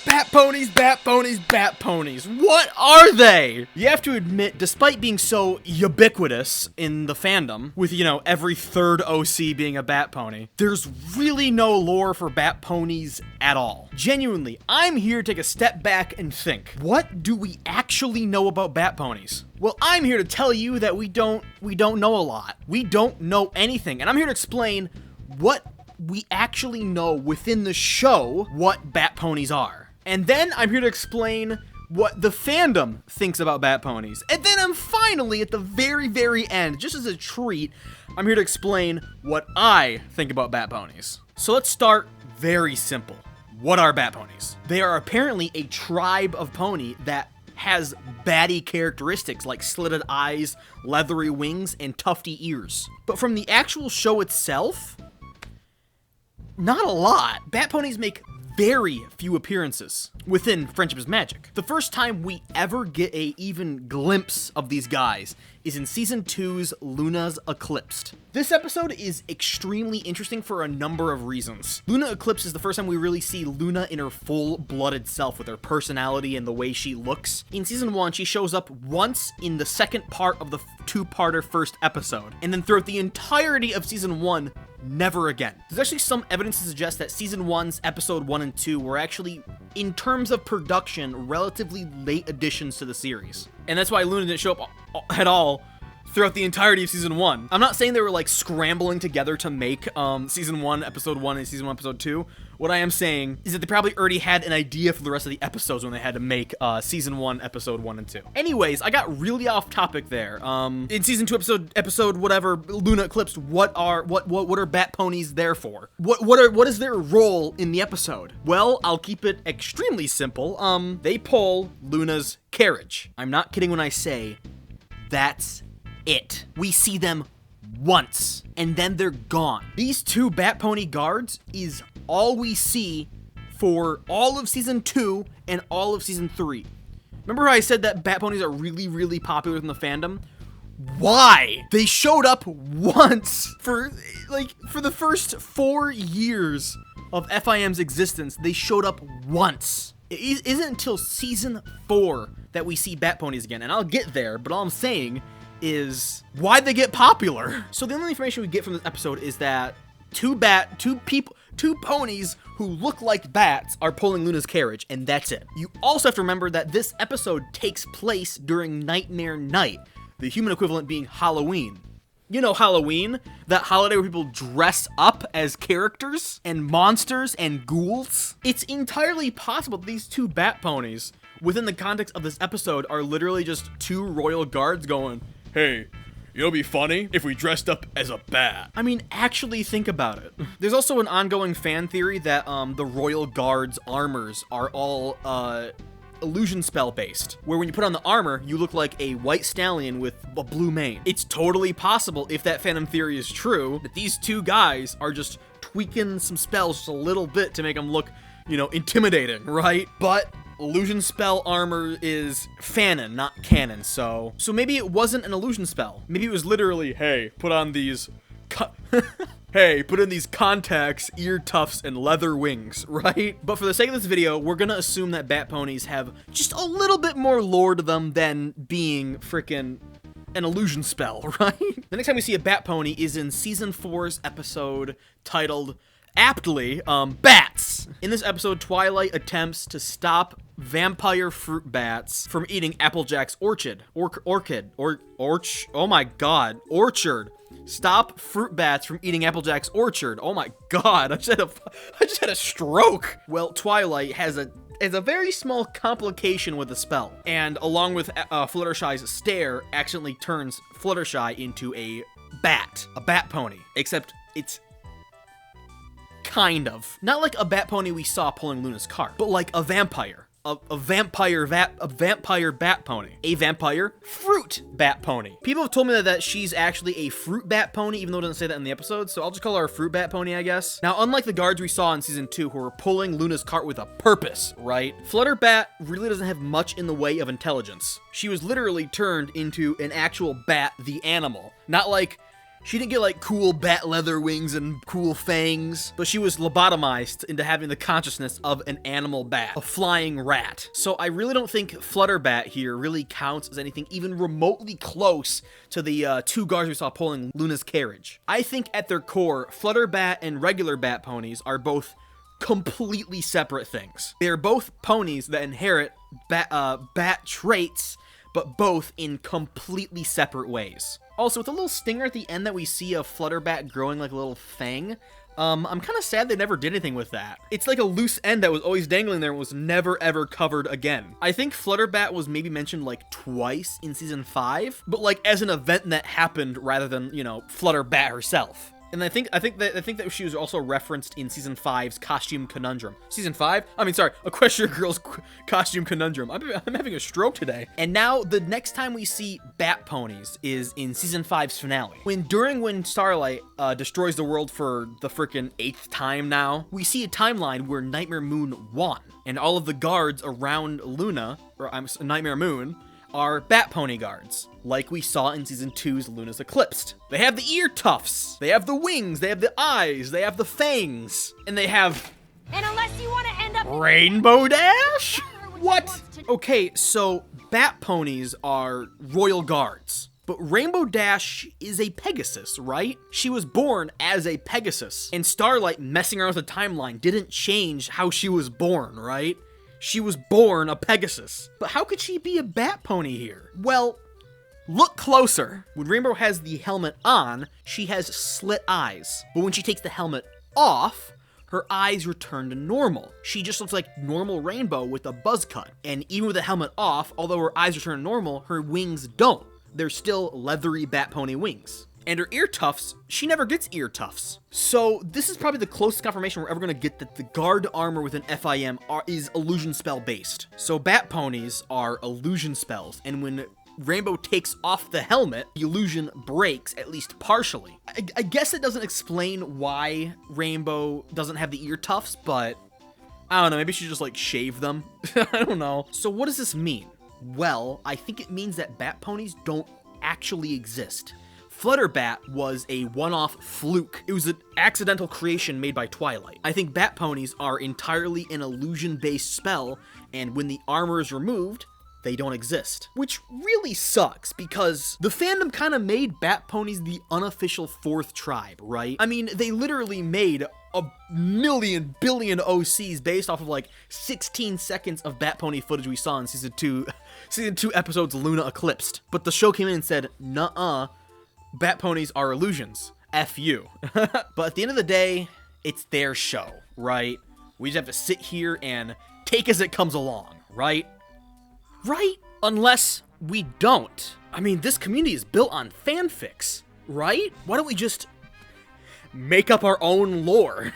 Bat Ponies, Bat Ponies, Bat Ponies. What are they? You have to admit, despite being so ubiquitous in the fandom, with, you know, every third OC being a Bat Pony, there's really no lore for Bat Ponies at all. Genuinely, I'm here to take a step back and think, what do we actually know about Bat Ponies? Well, I'm here to tell you that we don't know a lot. We don't know anything, and I'm here to explain what we actually know within the show what Bat Ponies are. And then I'm here to explain what the fandom thinks about Bat Ponies. And then I'm finally, at the very, very end, just as a treat, I'm here to explain what I think about Bat Ponies. So let's start very simple. What are Bat Ponies? They are apparently a tribe of pony that has batty characteristics like slitted eyes, leathery wings, and tufty ears. But from the actual show itself, not a lot. Bat Ponies make very few appearances within Friendship is Magic. The first time we ever get a even glimpse of these guys is in Season 2's Luna's Eclipsed. This episode is extremely interesting for a number of reasons. Luna Eclipsed is the first time we really see Luna in her full-blooded self with her personality and the way she looks. In Season 1, she shows up once in the second part of the two-parter first episode, and then throughout the entirety of Season 1, never again. There's actually some evidence to suggest that Season 1's Episode 1 and 2 were actually, in terms of production, relatively late additions to the series. And that's why Luna didn't show up at all throughout the entirety of Season 1. I'm not saying they were like scrambling together to make Season 1, Episode 1, and Season 1, Episode 2. What I am saying is that they probably already had an idea for the rest of the episodes when they had to make Season 1, Episode 1 and 2. Anyways, I got really off topic there. In Season 2, episode whatever, Luna Eclipsed, what are Bat Ponies there for? What is their role in the episode? Well, I'll keep it extremely simple. They pull Luna's carriage. I'm not kidding when I say that's it. We see them once, and then they're gone. These two Bat Pony guards is all we see for all of Season 2 and all of Season 3. Remember how I said that Bat Ponies are really, really popular in the fandom? Why? They showed up once for the first 4 years of FIM's existence. They showed up once. It isn't until Season 4 that we see Bat Ponies again, and I'll get there, but all I'm saying is why'd they get popular? So the only information we get from this episode is that two ponies who look like bats are pulling Luna's carriage, and that's it. You also have to remember that this episode takes place during Nightmare Night, the human equivalent being Halloween. You know Halloween, that holiday where people dress up as characters and monsters and ghouls? It's entirely possible that these two Bat Ponies, within the context of this episode, are literally just two royal guards going, "Hey, it'll be funny if we dressed up as a bat." I mean, actually think about it. There's also an ongoing fan theory that the Royal Guard's armors are all illusion spell based, where when you put on the armor, you look like a white stallion with a blue mane. It's totally possible, if that fandom theory is true, that these two guys are just tweaking some spells just a little bit to make them look, you know, intimidating, right? But illusion spell armor is fanon, not canon, so maybe it wasn't an illusion spell. Maybe it was literally, hey, put on these hey, put in these contacts, ear tufts, and leather wings, right? But for the sake of this video, we're gonna assume that Bat Ponies have just a little bit more lore to them than being frickin' an illusion spell, right? The next time we see a Bat Pony is in Season 4's episode titled, aptly, Bats. In this episode, Twilight attempts to stop vampire fruit bats from eating Applejack's orchard. Stop fruit bats from eating Applejack's orchard. Oh my god, I just had a stroke. Well, Twilight has a very small complication with the spell, and along with Fluttershy's stare, accidentally turns Fluttershy into a bat pony, except it's kind of not like a Bat Pony we saw pulling Luna's cart, but like a vampire. A vampire bat pony. A vampire fruit bat pony. People have told me that she's actually a fruit bat pony, even though it doesn't say that in the episode, so I'll just call her a fruit bat pony, I guess. Now, unlike the guards we saw in Season 2 who were pulling Luna's cart with a purpose, right? Flutterbat really doesn't have much in the way of intelligence. She was literally turned into an actual bat, the animal. Not like, She didn't get like cool bat leather wings and cool fangs, but she was lobotomized into having the consciousness of an animal bat, a flying rat. So I really don't think Flutterbat here really counts as anything even remotely close to the 2 guards we saw pulling Luna's carriage. I think at their core, Flutterbat and regular Bat Ponies are both completely separate things. They are both ponies that inherit bat traits, but both in completely separate ways. Also, with a little stinger at the end that we see of Flutterbat growing like a little fang, I'm kind of sad they never did anything with that. It's like a loose end that was always dangling there and was never ever covered again. I think Flutterbat was maybe mentioned like twice in season 5, but like as an event that happened rather than, you know, Flutterbat herself. And I think that she was also referenced in season 5's costume conundrum. Season 5? I mean, sorry, Equestria Girl's costume conundrum. I'm having a stroke today. And now the next time we see Bat Ponies is in season 5's finale. When Starlight destroys the world for the freaking 8th time now, we see a timeline where Nightmare Moon won, and all of the guards around Luna, or Nightmare Moon, are Bat Pony guards, like we saw in season 2's Luna's Eclipsed. They have the ear tufts, they have the wings, they have the eyes, they have the fangs, and they have... And unless you want to end up... Rainbow Dash? What? Okay, so Bat Ponies are royal guards, but Rainbow Dash is a Pegasus, right? She was born as a Pegasus, and Starlight messing around with the timeline didn't change how she was born, right? She was born a Pegasus. But how could she be a Bat Pony here? Well, look closer. When Rainbow has the helmet on, she has slit eyes. But when she takes the helmet off, her eyes return to normal. She just looks like normal Rainbow with a buzz cut. And even with the helmet off, although her eyes return to normal, her wings don't. They're still leathery Bat Pony wings. And her ear tufts, she never gets ear tufts. So this is probably the closest confirmation we're ever gonna get that the guard armor within FIM is illusion spell based. So Bat Ponies are illusion spells, and when Rainbow takes off the helmet, the illusion breaks, at least partially. I guess it doesn't explain why Rainbow doesn't have the ear tufts, but I don't know, maybe she just like shaved them. I don't know. So what does this mean? Well, I think it means that Bat Ponies don't actually exist. Flutterbat was a one-off fluke. It was an accidental creation made by Twilight. I think Bat Ponies are entirely an illusion-based spell, and when the armor is removed, they don't exist. Which really sucks, because the fandom kind of made Bat Ponies the unofficial 4th tribe, right? I mean, they literally made a million billion OCs based off of like 16 seconds of Bat Pony footage we saw in season 2 episodes Luna Eclipsed. But the show came in and said, nuh-uh, Bat Ponies are illusions. F you. But at the end of the day, it's their show, right? We just have to sit here and take as it comes along, right? Right? Unless we don't. I mean, this community is built on fanfics, right? Why don't we just make up our own lore?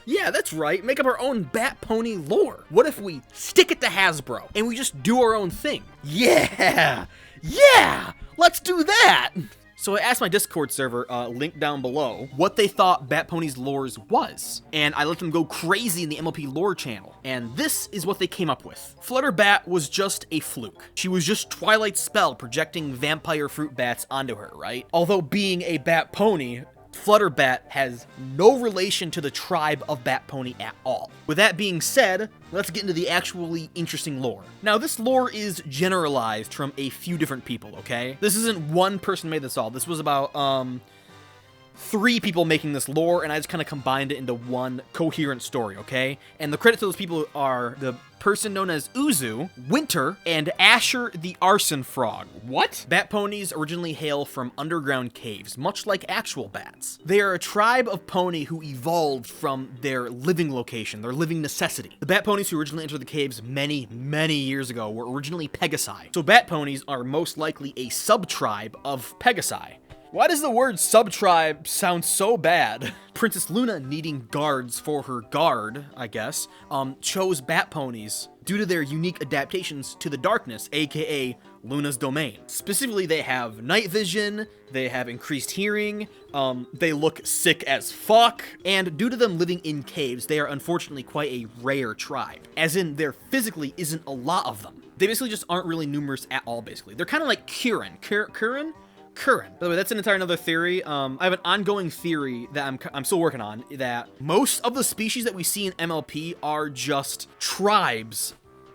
Yeah, that's right. Make up our own Bat Pony lore. What if we stick it to Hasbro and we just do our own thing? Yeah! Yeah! Let's do that! So I asked my Discord server, link down below, what they thought Bat Pony's lore was, and I let them go crazy in the MLP lore channel, and this is what they came up with. Flutterbat was just a fluke. She was just Twilight's spell projecting vampire fruit bats onto her, right? Although being a Bat Pony, Flutterbat has no relation to the tribe of Bat Pony at all. With that being said, let's get into the actually interesting lore. Now, this lore is generalized from a few different people, okay? This isn't one person made this all. This was about, 3 people making this lore, and I just kind of combined it into one coherent story, okay? And the credit to those people are the person known as Uzu, Winter, and Asher the Arson Frog. What? Bat Ponies originally hail from underground caves, much like actual bats. They are a tribe of pony who evolved from their living location, their living necessity. The Bat Ponies who originally entered the caves many, many years ago were originally Pegasi. So Bat Ponies are most likely a sub-tribe of Pegasi. Why does the word sub-tribe sound so bad? Princess Luna, needing guards for her guard, I guess, chose Bat Ponies due to their unique adaptations to the darkness, aka Luna's domain. Specifically, they have night vision, they have increased hearing, they look sick as fuck, and due to them living in caves, they are unfortunately quite a rare tribe. As in, there physically isn't a lot of them. They basically just aren't really numerous at all, basically. They're kind of like Kurin. Curran. By the way, that's an entire another theory. I have an ongoing theory that I'm still working on, that most of the species that we see in MLP are just tribes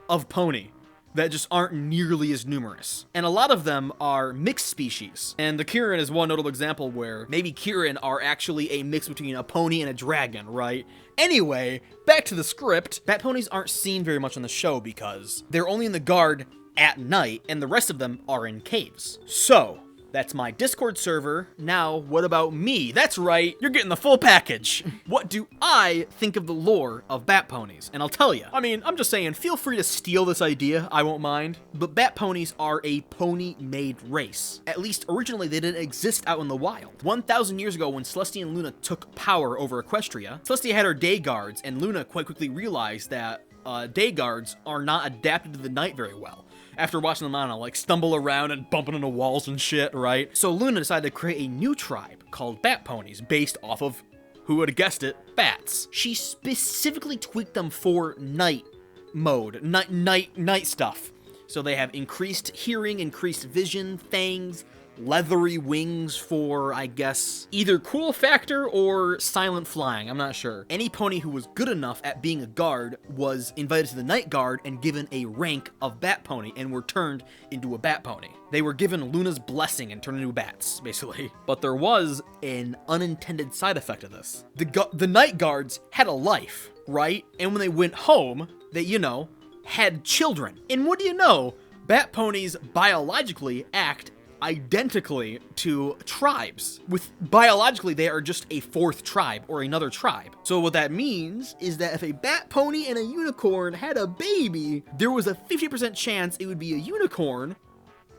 of pony that just aren't nearly as numerous. And a lot of them are mixed species. And the Kirin is one notable example where maybe Kirin are actually a mix between a pony and a dragon, right? Anyway, back to the script. Bat ponies aren't seen very much on the show because they're only in the guard at night, and the rest of them are in caves. So, that's my Discord server. Now, what about me? That's right, you're getting the full package. What do I think of the lore of bat ponies? And I'll tell you. I mean, I'm just saying, feel free to steal this idea, I won't mind. But bat ponies are a pony-made race. At least originally, they didn't exist out in the wild. 1,000 years ago, when Celestia and Luna took power over Equestria, Celestia had her day guards, and Luna quite quickly realized that day guards are not adapted to the night very well. After watching them, I don't know, like stumble around and bumping into walls and shit, right? So Luna decided to create a new tribe called Bat Ponies based off of, who would have guessed it, bats. She specifically tweaked them for night mode, night stuff. So they have increased hearing, increased vision, fangs, leathery wings for, I guess, either cool factor or silent flying, I'm not sure. Any pony who was good enough at being a guard was invited to the night guard and given a rank of bat pony and were turned into a bat pony. They were given Luna's blessing and turned into bats, basically. But there was an unintended side effect of this. The night guards had a life, right? And when they went home, they, you know, had children. And what do you know? Bat ponies biologically act identically to tribes. Biologically, they are just a fourth tribe or another tribe. So what that means is that if a bat pony and a unicorn had a baby, there was a 50% chance it would be a unicorn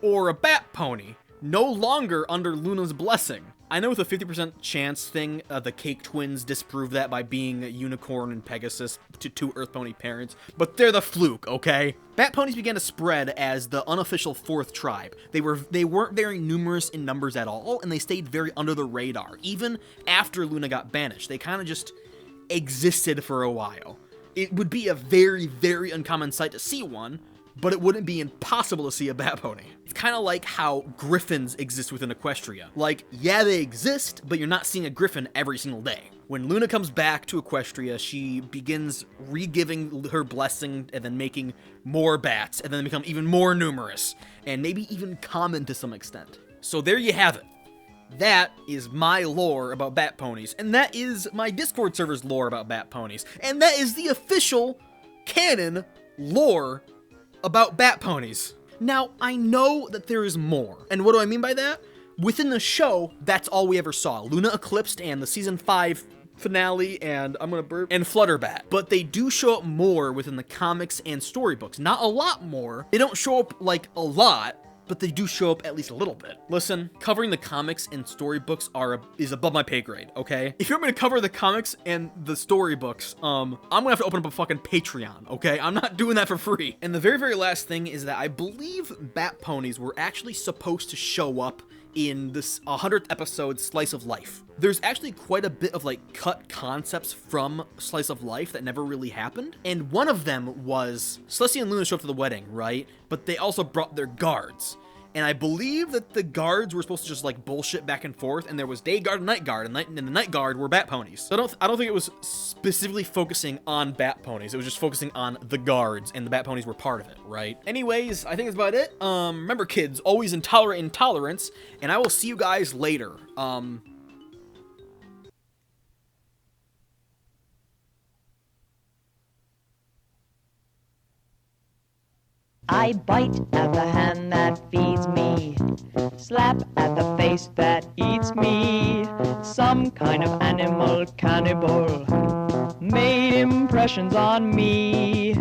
or a bat pony, no longer under Luna's blessing. I know with a 50% chance thing, the Cake Twins disproved that by being a unicorn and Pegasus to two Earth Pony parents, but they're the fluke, okay? Bat ponies began to spread as the unofficial fourth tribe. They weren't very numerous in numbers at all, and they stayed very under the radar. Even after Luna got banished, they kind of just existed for a while. It would be a very, very uncommon sight to see one, but it wouldn't be impossible to see a bat pony. It's kind of like how griffins exist within Equestria. Like, yeah, they exist, but you're not seeing a griffin every single day. When Luna comes back to Equestria, she begins re-giving her blessing and then making more bats, and then they become even more numerous, and maybe even common to some extent. So there you have it. That is my lore about bat ponies, and that is my Discord server's lore about bat ponies, and that is the official canon lore about bat ponies. Now, I know that there is more, and what do I mean by that? Within the show, that's all we ever saw. Luna Eclipsed and the season 5 finale, and I'm gonna burp, and Flutterbat. But they do show up more within the comics and storybooks. Not a lot more. They don't show up like a lot, but they do show up at least a little bit. Listen, covering the comics and storybooks is above my pay grade, okay? If you're gonna cover the comics and the storybooks, I'm gonna have to open up a fucking Patreon, okay? I'm not doing that for free. And the very, very last thing is that I believe bat ponies were actually supposed to show up in this 100th episode Slice of Life. There's actually quite a bit of like cut concepts from Slice of Life that never really happened. And one of them was Celestia and Luna show up to the wedding, right? But they also brought their guards. And I believe that the guards were supposed to just like bullshit back and forth, and there was day guard and night guard, and the night guard were bat ponies. So I don't think it was specifically focusing on bat ponies. It was just focusing on the guards, and the bat ponies were part of it, right? Anyways, I think that's about it. Remember kids, always intolerant intolerance, and I will see you guys later. I bite at the hand that feeds me, slap at the face that eats me. Some kind of animal cannibal made impressions on me.